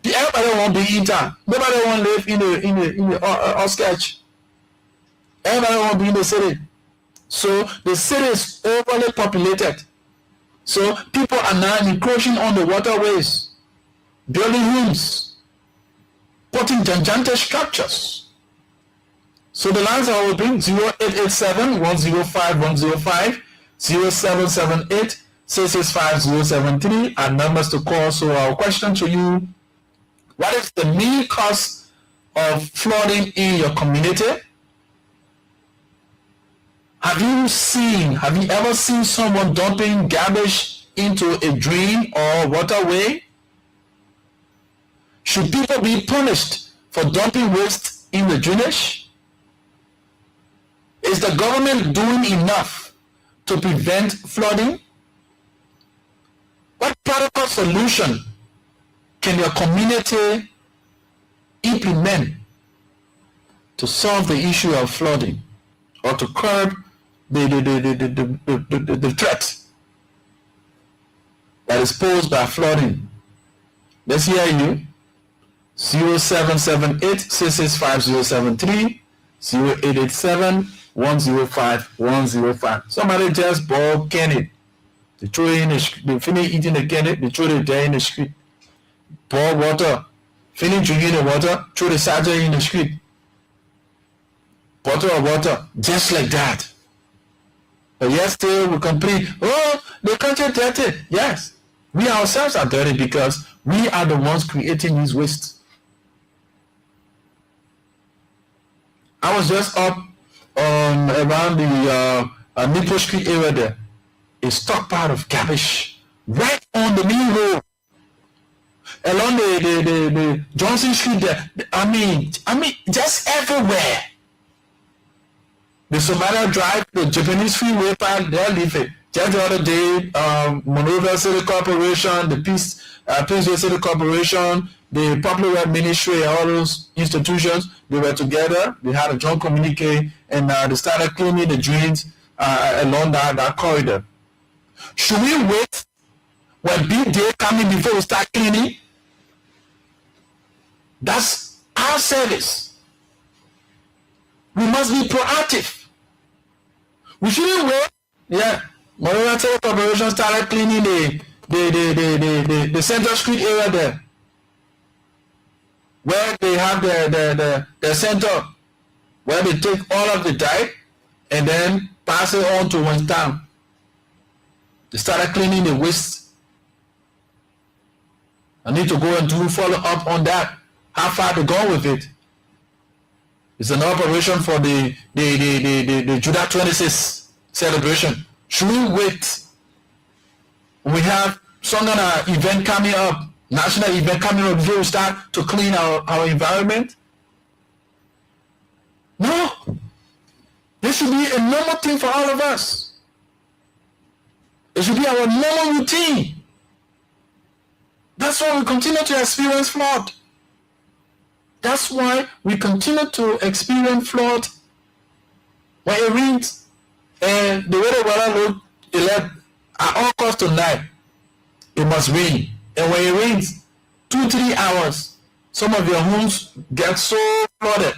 Speaker 1: Everybody want to be in town. Nobody want to live in the outskirts. Everybody want to be in the city. So the city is overly populated. So people are now encroaching on the waterways, building homes, putting gigantic structures. So the lines I will bring 0887-105-105, 0778-665-073 are numbers to call. So our question to you: what is the main cause of flooding in your community? Have you ever seen someone dumping garbage into a drain or waterway? Should people be punished for dumping waste in the drainage? Is the government doing enough to prevent flooding? What practical solution can your community implement to solve the issue of flooding, or to curb the threat that is posed by flooding? Let's hear you. 0778-665-073, 0887-105-105. Somebody just boiled Kenneth. They throw it in the street. They finish eating the Kenneth. They throw it there in the street. Pour water. Finish drinking the water. Throw the sergeant in the street. Bottle of water. Just like that. But yet still we complete, oh, the country dirty. Yes, we ourselves are dirty because we are the ones creating these wastes. I was just up around the Nipple Street area there. A stockpile of garbage right on the main road. Along the Johnson Street there. I mean, just everywhere. The Somalia Drive, the Japanese Freeway Park, they're leaving. Just the other day, Monrovia City Corporation, the Prince City Corporation, the Public Works Ministry, all those institutions, they were together. They had a joint communique, and they started cleaning the drains along that corridor. Should we wait when big day coming before we start cleaning? That's our service. We must be proactive. We shouldn't wait. Yeah, Monrovia City Corporation started cleaning the Central Street area there, where they have the center, where they take all of the dye and then pass it on to one town. They started cleaning the waste. I need to go and follow up on that. How far they go with it? It's an operation for the Judah 26 celebration. Should we wait? We have some kind of event coming up, national event coming up, before we start to clean our environment? No. This should be a normal thing for all of us. It should be our normal routine. That's why we continue to experience flood. That's why we continue to experience flood when it rains. And the way the weather looks, at all costs tonight, it must rain. And when it rains, 2-3 hours, some of your homes get so flooded.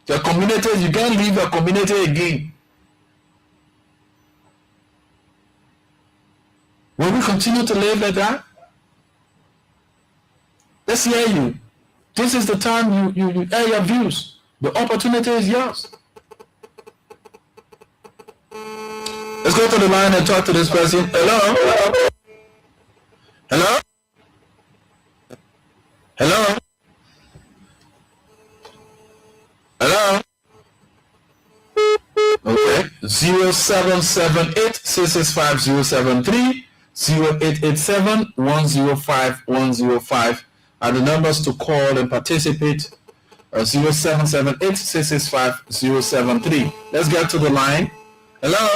Speaker 1: Your communities, you can't leave your community again. Will we continue to live like that? Let's hear you. This is the time you air your views. The opportunity is yours. Let's go to the line and talk to this person. Hello? Hello? Hello? Hello? Okay. 0778-665-073, 0887-105-105 are the numbers to call and participate. 0778-665-073. Let's get to the line. Hello?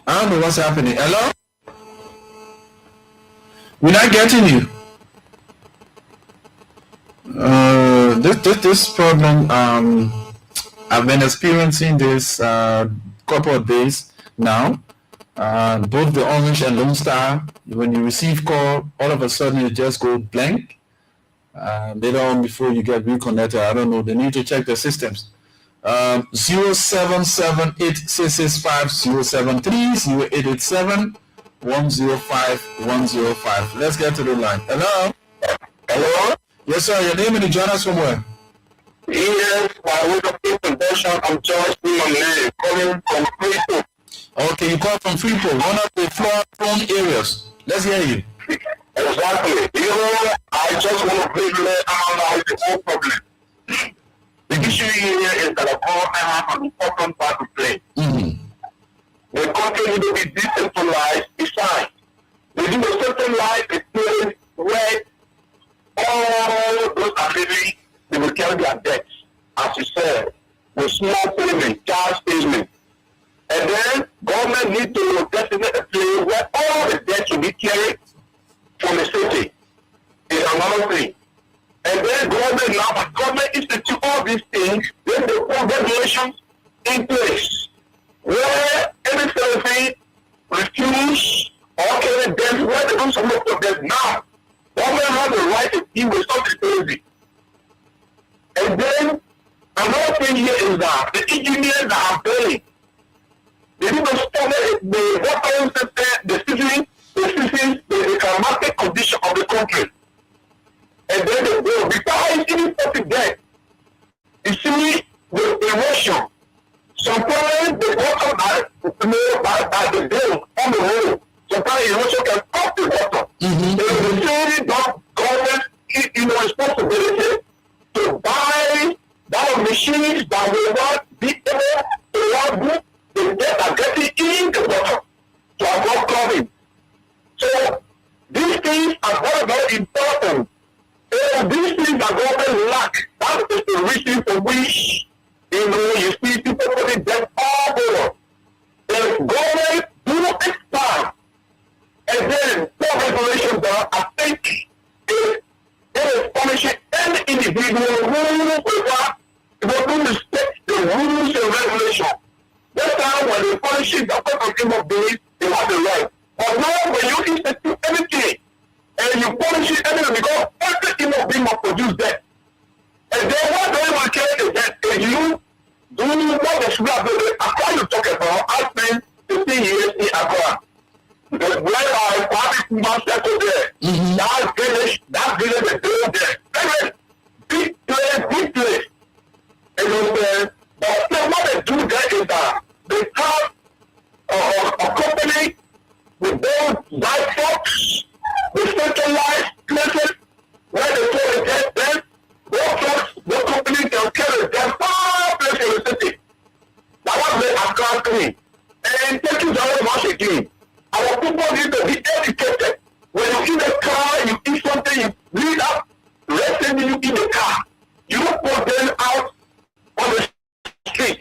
Speaker 1: I don't know what's happening. Hello? We're not getting you. This problem, I've been experiencing this couple of days now. Both the Orange and Lone Star, when you receive call, all of a sudden it just go blank. Later on, before you get reconnected, I don't know, they need to check their systems. 0778-665-073, 0887-105-105. Let's get to the line. Hello?
Speaker 5: Hello?
Speaker 1: Yes, sir. Your name and you join us from where?
Speaker 5: Yes, by way of introduction, I'm George Name, calling from Freeport.
Speaker 1: Okay, you call from Freeport, one of the flood-prone areas. Let's hear you.
Speaker 5: Exactly. I just want to bring you out the whole problem. The issue here is that the government has an important part to play.
Speaker 1: Mm-hmm.
Speaker 5: The country need to be decentralized, besides. Within the centralized experience where all those are living, they will carry their debts, as you said, with small payment, charge payment. And then government need to designate a place where all the debts will be carried from the city. Is another thing. And then government institute all these things, then they put regulations in place where any citizen refuse or carry debts where they don't support for them now. Government has the right to deal with something crazy. And then another thing here is that the engineers that are failing, they need to study the water system, the climatic condition of the country. And then they will besides any public debt. You see, the erosion, some following the bottom by the bill on the road. Sometimes you also can up the bottom. It is really not government responsibility to buy that machines that will not be able to run the debt are getting in the bottom to avoid clubbing. So these things are very, very important. These things are government lack. That is the reason for which you see people putting debt all over. The government do not expand. And then more regulations that I think it is punishing any individual who will respect the rules and regulations. That time when they punish the person human beings, they have the right. But now when you institute anything and you punish it anything because every human being must produce debt. And then what they will care is that if you do what they should have done, after you talk about, I spent 15 years in Accra. Because when I started to settle there, that village is still there. Very big place. And but what they do there is that they have a company with those white folks, the centralized places where they carry the debt, those folks, those companies can carry them far place in the city. That was the Accra clean. And thank you very much again. Our people need to be educated. When you in the car, you eat something, you read up, resting you in the car. You don't put them out on the street.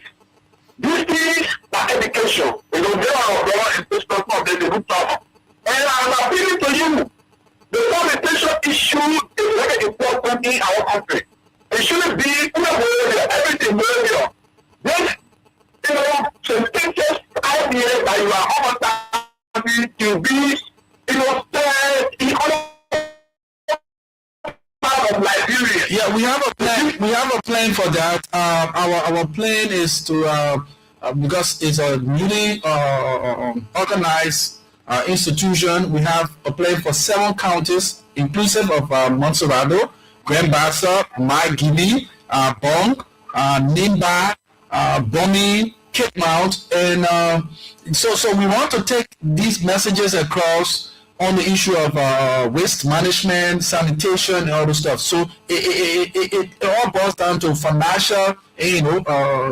Speaker 5: These things are education. You know, there are brother and sister from the good travel. And I'm appealing to you. The sanitation issue is very important in our country. It shouldn't be everything where then, sententious idea that you are almost to be, in other part of Liberia.
Speaker 1: Yeah, we have a plan. We have a plan for that. Our plan is to because it's a newly organized institution. We have a plan for 7 counties, inclusive of Montserrado, Grand Bassa, Guinea, Bong, Nimba, Bomi, Cape Mount, and so we want to take these messages across on the issue of waste management, sanitation, and all this stuff. So it all boils down to financial,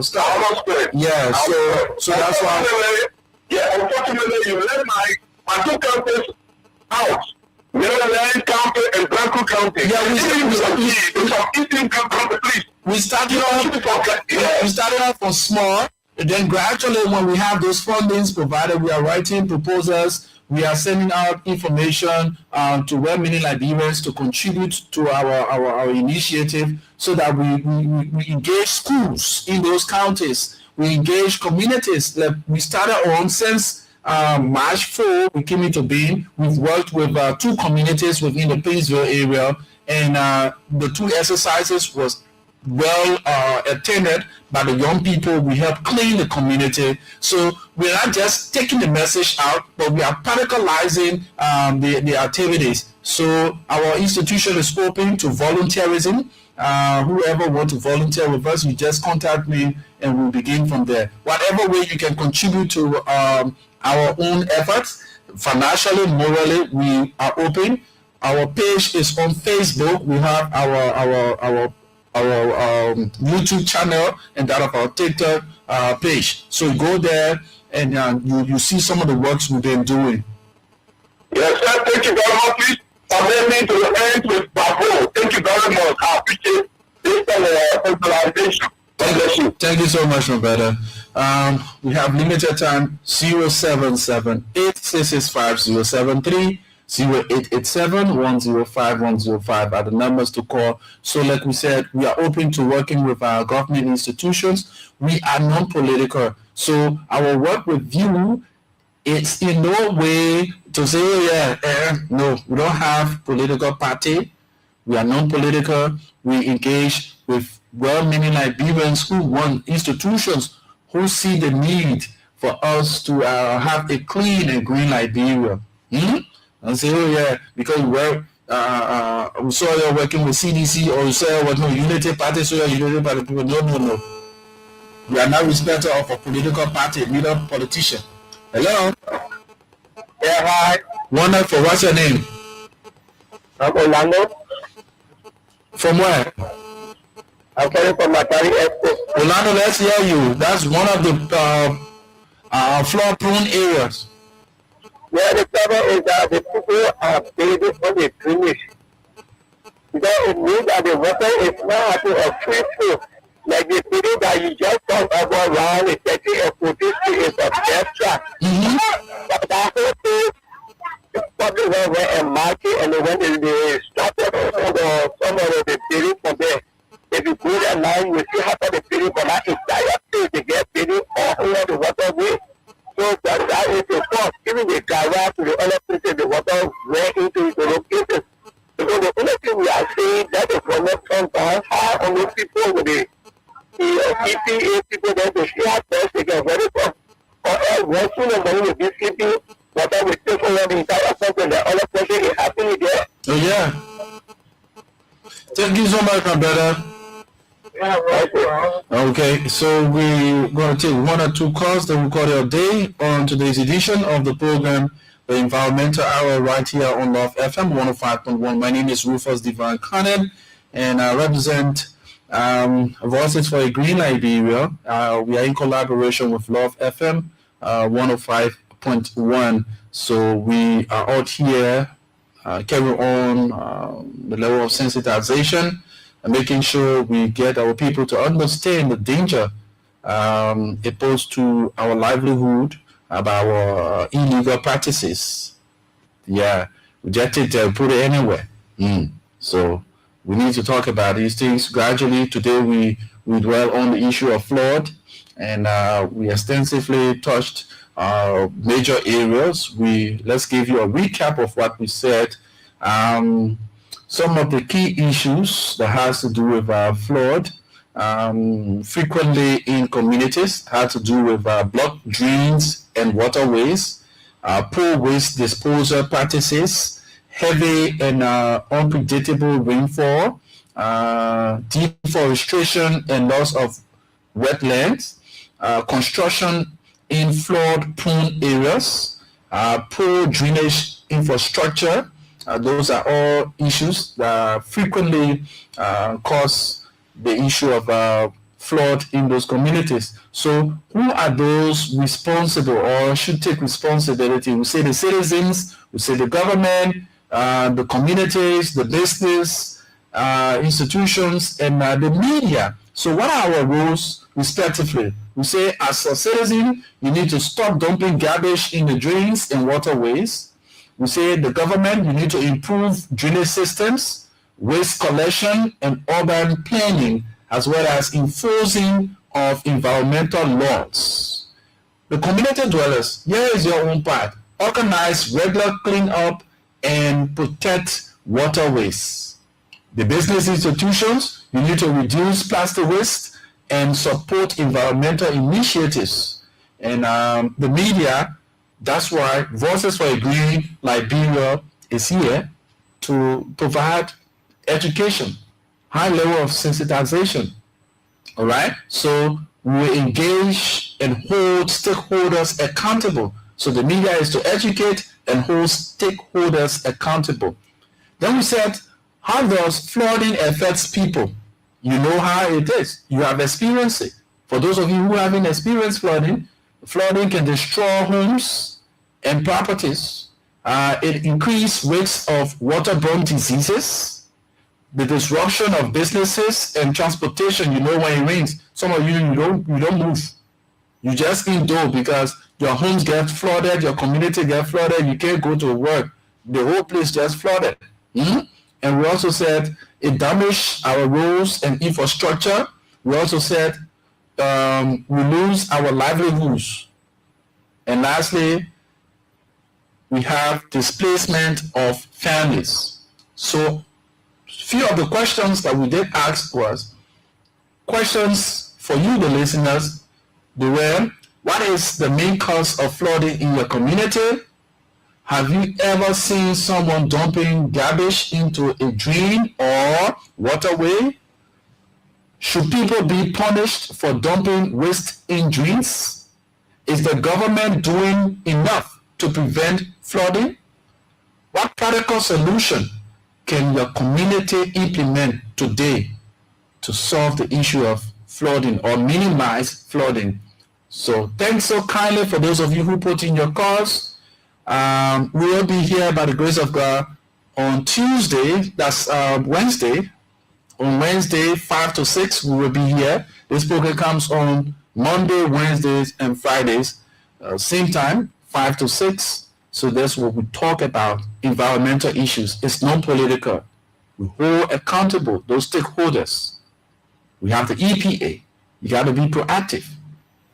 Speaker 1: stuff. Yeah. So that's why.
Speaker 5: Yeah, unfortunately, you let my 2 counties out. Maryland County and Blanco County.
Speaker 1: Yeah, we started off from small, and then gradually when we have those fundings provided, we are writing proposals, we are sending out information to well-meaning Liberians to contribute to our initiative, so that we engage schools in those counties, we engage communities. Like we started on since March 4, we came into being. We've worked with 2 communities within the Painesville area, and the 2 exercises was well attended by the young people. We help clean the community. So we're not just taking the message out, but we are radicalizing the activities. So our institution is open to volunteerism. Whoever wants to volunteer with us, you just contact me and we'll begin from there. Whatever way you can contribute to our own efforts, financially, morally, we are open. Our page is on Facebook. We have our YouTube channel and that of our TikTok page. So go there and you see some of the works we've been doing.
Speaker 5: Yes, sir. Thank you very much. Please permit me to end with Babu. Thank you very much. I appreciate this centralization.
Speaker 1: Thank you so much, my brother. We have limited time. 077-866-5073, 0887-105-105 are the numbers to call. So like we said, we are open to working with our government institutions. We are non-political. So our work with you, it's in no way to say, no, we don't have political party. We are non-political. We engage with well-meaning Liberians who want institutions who see the need for us to have a clean and green Liberia. And say, because we saw you working with CDC, or you saw you working with Unity Party, so you're Unity Party people. No. You are not respected of a political party, leader, politician. Hello?
Speaker 5: Yeah, hi.
Speaker 1: Wonderful. What's your name?
Speaker 5: I'm Orlando.
Speaker 1: From where?
Speaker 5: I'm calling from Matari Estate.
Speaker 1: Orlando, let's hear you. That's one of the flood-prone areas.
Speaker 5: Yeah, the problem is that the people are building on the finish. Because it means that the water is not having a free flow. Like the building that you just talked about around the 30 and 40 is a extra. But that whole thing is probably where a market, and when they started some of the building from there. If you go there now, you see how the building for that entire place, they get building all over the waterway. So that is the cost. Even the garage to the other places, the water went into the locations. So the only thing we are saying that is for next some time, how only people with the EPA people that they share first, they get very tough. Or else, once you know money with this sleeping, water will take over the entire country, the other country is happening there.
Speaker 1: Oh, yeah. Thank you so much, my brother. Okay, so we're going to take one or two calls that we call it a day on today's edition of the program, the Environmental Hour, right here on Love FM 105.1. My name is Rufus Divine Cannon, and I represent Voices for a Green Liberia. We are in collaboration with Love FM 105.1. So we are out here carry on the level of sensitization and making sure we get our people to understand the danger opposed to our livelihood, about our illegal practices. Yeah, reject it, put it anywhere. So we need to talk about these things gradually. Today we dwell on the issue of flood, and we extensively touched major areas. Let's give you a recap of what we said. Some of the key issues that has to do with flood, frequently in communities, had to do with blocked drains and waterways, poor waste disposal practices, heavy and unpredictable rainfall, deforestation and loss of wetlands, construction in flood-prone areas, poor drainage infrastructure. Those are all issues that frequently cause the issue of flood in those communities. So who are those responsible or should take responsibility? We say the citizens, we say the government, the communities, the business, institutions, and the media. So what are our roles respectively? We say as a citizen, you need to stop dumping garbage in the drains and waterways. We say the government, you need to improve drainage systems, waste collection, and urban planning, as well as enforcing of environmental laws. The community dwellers, here is your own part. Organize regular cleanup and protect waterways. The business institutions, you need to reduce plastic waste and support environmental initiatives. And the media, that's why Voices for a Green Liberia is here to provide education, high level of sensitization. All right? So we engage and hold stakeholders accountable. So the media is to educate and hold stakeholders accountable. Then we said, how does flooding affect people? You know how it is. You have experienced it. For those of you who haven't experienced flooding, flooding can destroy homes and properties. It increases risks of waterborne diseases, the disruption of businesses and transportation. You know, when it rains, some of you don't move. You just indoor because your homes get flooded, your community get flooded, you can't go to work. The whole place just flooded. And we also said it damaged our roads and infrastructure. We also said we lose our livelihoods. And lastly, we have displacement of families. So few of the questions that we did ask was questions for you, the listeners. They were, what is the main cause of flooding in your community? Have you ever seen someone dumping garbage into a drain or waterway? Should people be punished for dumping waste in drains? Is the government doing enough to prevent flooding? What practical solution can your community implement today to solve the issue of flooding or minimize flooding? So thanks so kindly for those of you who put in your calls. We will be here by the grace of God on Tuesday, that's Wednesday. On Wednesday, 5 to 6, we will be here. This program comes on Monday, Wednesdays, and Fridays. Same time, 5 to 6. So that's what we talk about, environmental issues. It's non-political. We hold accountable those stakeholders. We have the EPA. You got to be proactive.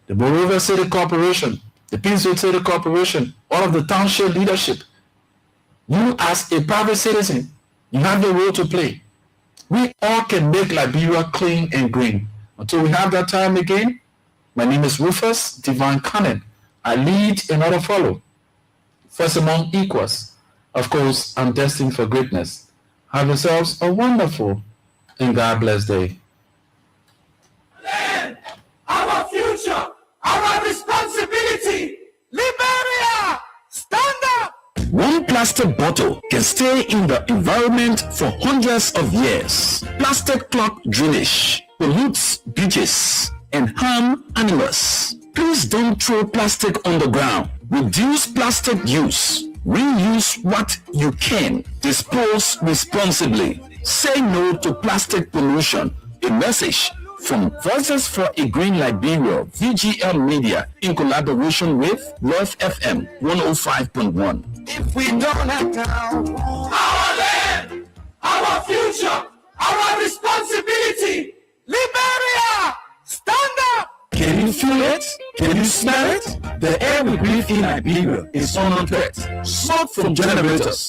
Speaker 1: The Monrovia City Corporation, the Pittsfield City Corporation, all of the township leadership. You as a private citizen, you have the role to play. We all can make Liberia clean and green. Until we have that time again, my name is Rufus Divine Cannon. I lead and others follow. First among equals. Of course, I'm destined for greatness. Have yourselves a wonderful and God bless day.
Speaker 4: Land, our future, our responsibility. Liberia, stand up!
Speaker 2: One plastic bottle can stay in the environment for hundreds of years. Plastic clog drainage pollutes beaches and harm animals. Please don't throw plastic on the ground. Reduce plastic use. Reuse what you can. Dispose responsibly. Say no to plastic pollution. A message from Voices for a Green Liberia, VGL Media, in collaboration with Love FM 105.1.
Speaker 4: If we don't act now, our land, our future, our responsibility. Liberia, stand up!
Speaker 2: Can you feel it? Can you smell it? The air we breathe in Liberia is under threat. Smoke from generators,